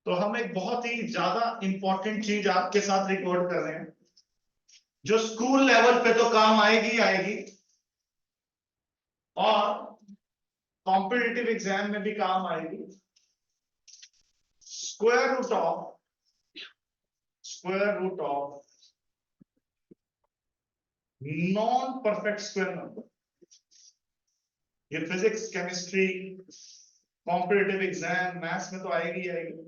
तो हम एक बहुत ही ज्यादा इंपॉर्टेंट चीज आपके साथ रिकॉर्ड कर रहे हैं, जो स्कूल लेवल पे तो काम आएगी आएगी और कॉम्पिटिटिव एग्जाम में भी काम आएगी। Square root of non perfect square number. ये physics, chemistry, competitive exam, maths में तो आएगी आएगी,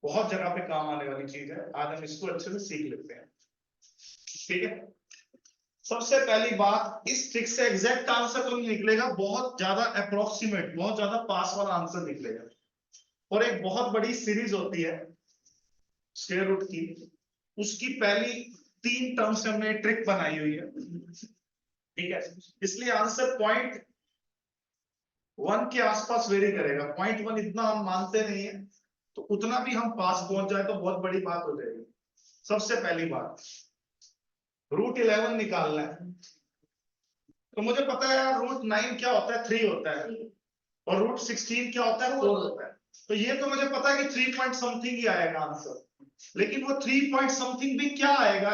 बहुत जगह पे काम आने वाली चीज है। आज हम इसको अच्छे से सीख लेते हैं, ठीक है। सबसे पहली बात, इस ट्रिक से एग्जैक्ट आंसर तो नहीं निकलेगा, बहुत ज्यादा अप्रोक्सीमेट, बहुत ज्यादा पास वाला आंसर निकलेगा। और एक बहुत बड़ी सीरीज होती है स्क्वायर रूट की, उसकी पहली 3 टर्म से हमने ट्रिक बनाई हुई है, ठीक है। इसलिए आंसर 0.1 के आसपास वेरी करेगा। 0.1 इतना हम मानते नहीं है, तो उतना भी हम पास पहुंच जाए तो बहुत बड़ी बात हो जाएगी। सबसे पहली बात, रूट 11 निकालना है। तो मुझे पता है यार, रूट 9 क्या होता है, 3 होता है, और रूट 16 क्या होता है, 4 होता है। तो ये तो मुझे पता है कि 3 पॉइंट समथिंग ही आएगा आंसर, लेकिन वो 3 पॉइंट समथिंग भी क्या आएगा,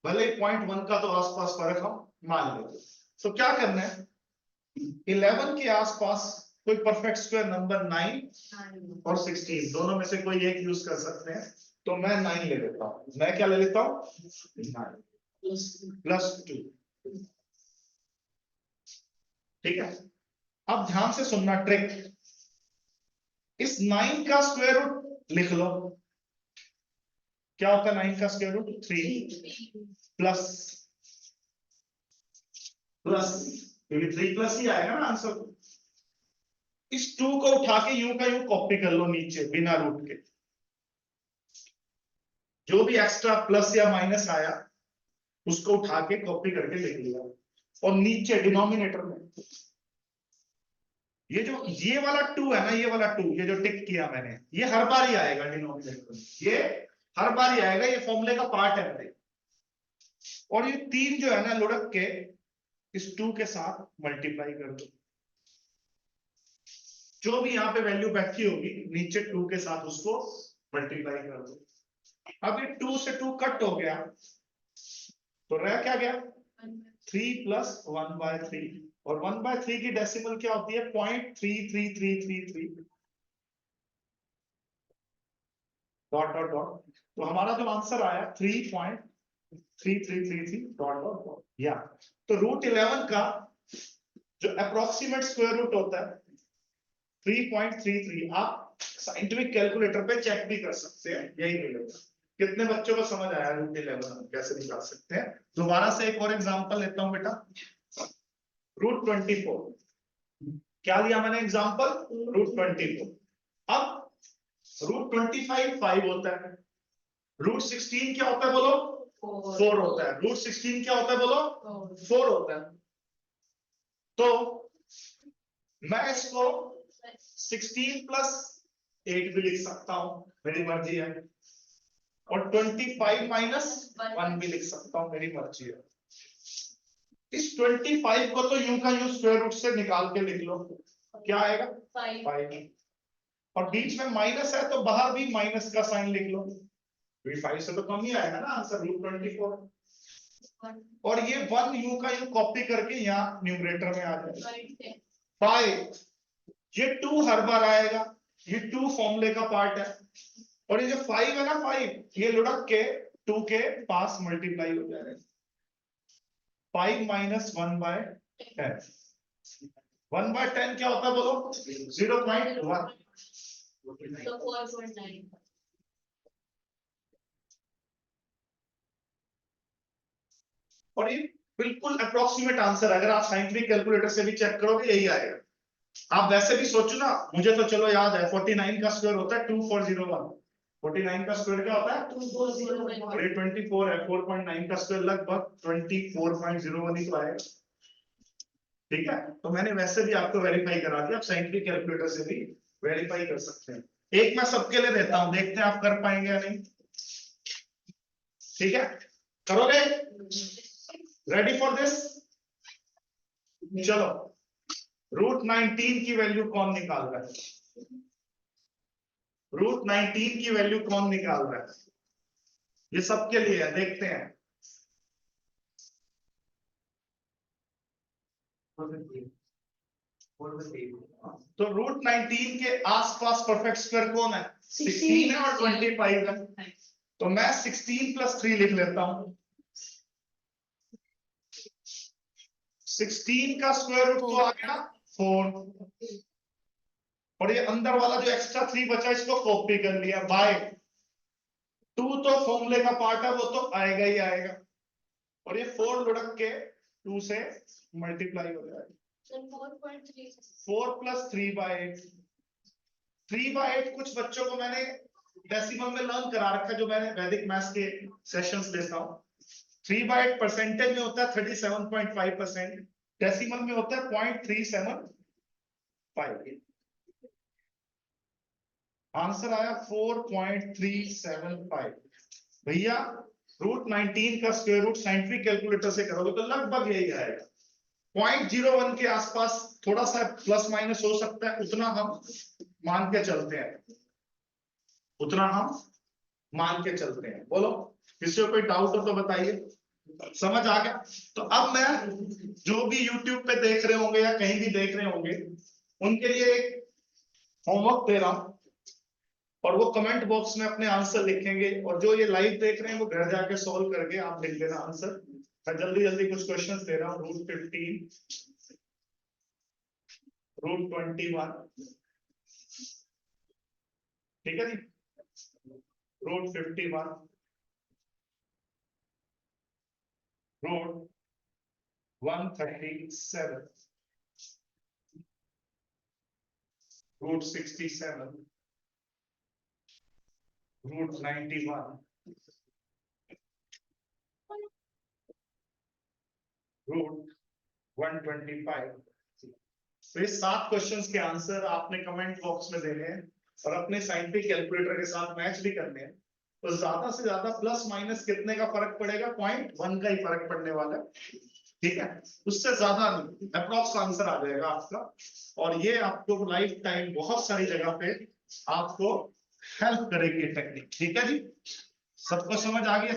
भले 0.1 का तो आसपास फर्क हम मान लेते। तो क्या करना है, 11 के आसपास कोई परफेक्ट स्क्वायर नंबर 9 और 16 दोनों में से कोई एक यूज कर सकते हैं। तो मैं 9 ले लेता हूं। मैं क्या ले लेता हूं, 9 प्लस 2, ठीक है। अब ध्यान से सुनना ट्रिक, इस 9 का स्क्वायर रूट लिख लो। क्या होता है 9 का स्क्वायर रूट, 3 प्लस प्लस, क्योंकि 3 प्लस ही आएगा ना आंसर। इस 2 को उठा के यूं का यूं कॉपी कर लो नीचे, बिना रूट के। जो भी एक्स्ट्रा प्लस या माइनस आया उसको उठा के कॉपी करके लिख लिया, और नीचे डिनोमिनेटर में ये वाला 2 है ना, ये वाला 2, ये जो टिक किया मैंने, ये हर बार ही आएगा डिनोमिनेटर में, ये हर बार ही आएगा, ये फॉर्मूले का पार्ट है मेरे। और ये 3 जो है ना, लुढ़क के इस 2 के साथ मल्टीप्लाई कर दो। जो भी यहाँ पे वैल्यू बैठी होगी नीचे 2 के साथ उसको मल्टीप्लाई कर दो। अब ये 2 से 2 कट हो गया, तो रह क्या गया, 3 प्लस 1/3, और 1/3 की डेसिमल क्या होती है, 0.33333 डॉट डॉट डॉट। तो हमारा जो आंसर आया 3.3333 डॉट डॉट डॉट। या तो रूट 11 का जो अप्रोक्सीमेट स्क्वायर रूट होता है 3.33, आप साइंटिफिक कैलकुलेटर पे चेक भी कर सकते हैं, यही मिलेगा। कितने बच्चों को समझ आया रूट 11 हम कैसे निकाल सकते हैं। दोबारा से एक और एग्जांपल लेता हूं बेटा, रूट 24। क्या लिया मैंने एग्जांपल, रूट 24। अब रूट 25 5 होता है, रूट 16 क्या होता है बोलो, 4 होता है। रूट 16 क्या होता है बोलो, 4 होता है। तो मैं इसको 16 प्लस 8 भी लिख सकता हूं, मेरी मर्जी है, और 25 माइनस 1 भी लिख सकता हूं, मेरी मर्जी है। इस 25 को तो यूं का यूं स्क्वायर रूट से निकाल के लिख लो, क्या आएगा 5, और बीच में माइनस है तो बाहर भी माइनस का साइन लिख लो, 5 से तो कम ही आएगा ना आंसर, रूट 24। और ये 1 यूं का यूं कॉपी करके यहाँ न्यूमरेटर में आ जाएगा 5। ये 2 हर बार आएगा, ये 2 फॉर्मूले का पार्ट है, और ये जो 5 है ना 5, ये लुढ़क के 2 के पास मल्टीप्लाई हो जाएगा। 5 माइनस 1/10, 1/10 क्या होता है बोलो, 0.1। तो 4.9। और ये बिल्कुल अप्रोक्सीमेट आंसर, अगर आप साइंटिफिक कैलकुलेटर से भी चेक करोगे यही आएगा। आप वैसे भी सोचो ना, मुझे तो चलो याद है 49 का स्क्वायर होता है 2401। 49 का स्क्वायर क्या होता है 2401। और ये 24 है, 4.9 का स्क्वायर लगभग 24.01 ही तो आएगा, ठीक है। तो मैंने वैसे भी आपको वेरीफाई करा दिया, आप साइंटिफिक कैलकुलेटर से भी वेरीफाई कर सकते हैं। एक मैं सबके लिए देता हूं, देखते हैं आप कर पाएंगे या नहीं, ठीक है। करोगे, रेडी फॉर दिस, चलो रूट 19 की वैल्यू कौन निकाल रहा है? रूट 19 की वैल्यू कौन निकाल रहा है? ये सबके लिए है, देखते हैं। तो रूट 19 के आसपास परफेक्ट स्क्वायर कौन है? 16 है और 25 है। तो मैं 16 + 3 लिख लेता हूं। 16 का स्क्वायर रूट तो आ गया 4, और ये अंदर वाला जो एक्स्ट्रा 3 बचा इसको कॉपी कर लिया बाय 2, तो फॉर्मूले का पार्ट है, वो तो आएगा ही आएगा, और ये 4 लुढ़क के 2 से मल्टीप्लाई हो जाएगा। 4.3 4 + 3/8। 3/8 कुछ बच्चों को मैंने डेसिमल में लर्न करा रखा है, जो मैंने वैदिक मैथ्स के सेशंस लेता हूं। 3/8 परसेंटेज में होता है 37.5%, डेसिमल में होता है 0.375। आंसर आया 4.375। भैया रूट 19 का स्क्वायर रूट साइंटिफिक कैलकुलेटर से करोगे तो लगभग यही आएगा। 0.01 के आसपास थोड़ा सा प्लस माइनस हो सकता है, उतना हम मान के चलते हैं, उतना हम मान के चलते हैं। बोलो, किसी को कोई डाउट हो तो बताइए, समझ आ गया? तो अब मैं जो भी YouTube पे देख रहे होंगे या कहीं भी देख रहे होंगे, उनके लिए एक होमवर्क दे रहा हूं, और वो कमेंट बॉक्स में अपने आंसर लिखेंगे, और जो ये लाइव देख रहे हैं वो घर जाके सॉल्व करके आप लिख देना आंसर। मैं जल्दी जल्दी कुछ क्वेश्चंस दे रहा हूँ। रूट 15, रूट 21, ठीक है जी, root 51, root 137, root 67, root 91, root 125। तो ये 7 क्वेश्चंस के आंसर आपने कमेंट बॉक्स में देने हैं, और अपने साइंटिफिक कैलकुलेटर के साथ मैच भी करने हैं। तो ज्यादा से ज्यादा प्लस माइनस कितने का फर्क पड़ेगा? 0.1 का ही फर्क पड़ने वाला है, ठीक है, उससे ज्यादा नहीं, अप्रॉक्स आंसर आ जाएगा आपका। और ये आपको लाइफ टाइम बहुत सारी जगह पे आपको हेल्प करेगी ये टेक्निक, ठीक है जी? सबको समझ आ गया?